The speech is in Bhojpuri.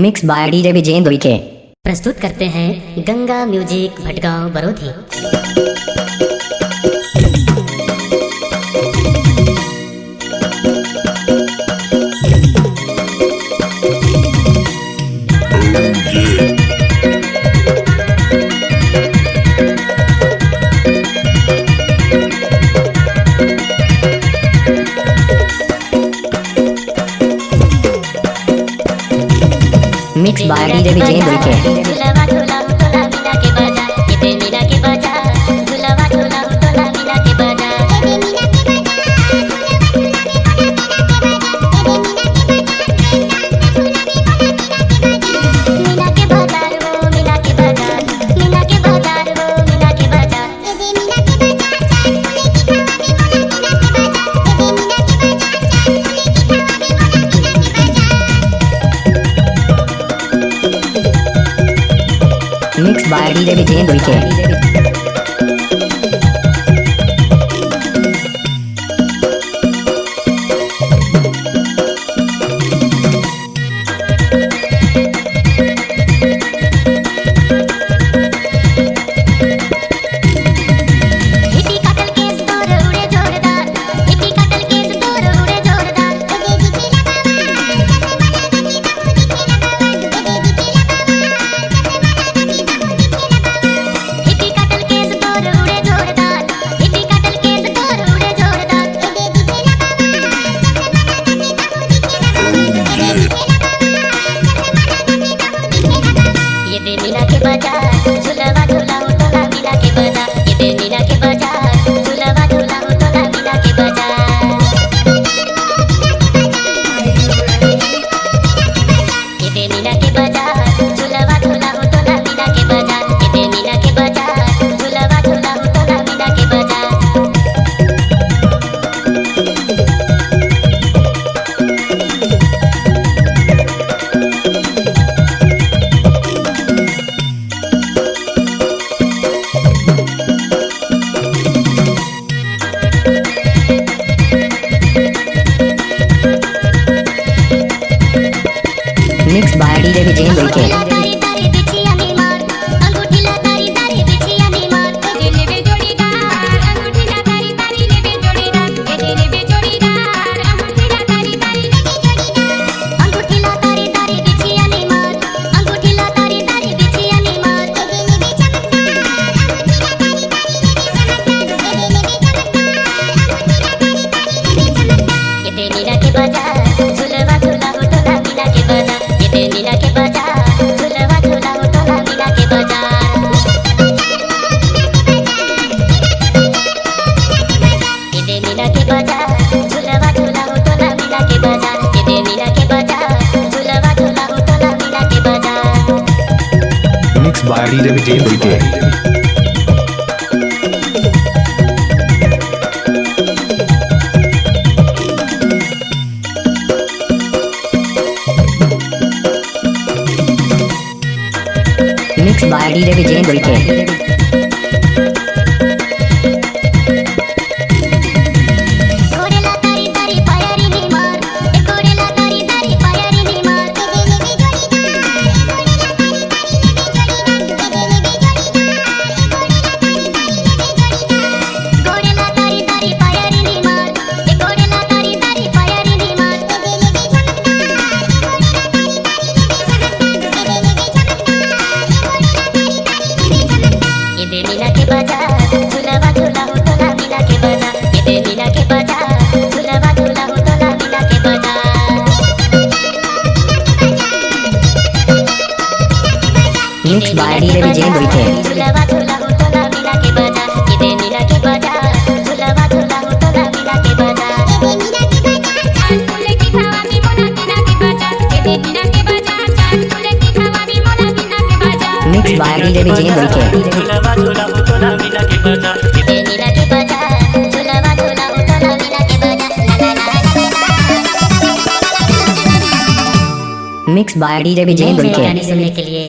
Mix by DJ Vijendra VK प्रस्तुत करते हैं Ganga music Bhatgaon Barodhi. Mix by DJ Vijendra VK mix by DJ Vijendra VK mix by DJ Vijendra VK mix by DJ Vijendra VK mix by DJ Vijendra VK mix by DJ Vijendra VK mix by DJ Vijendra VK mix by DJ Vijendra VK सुनने के लिए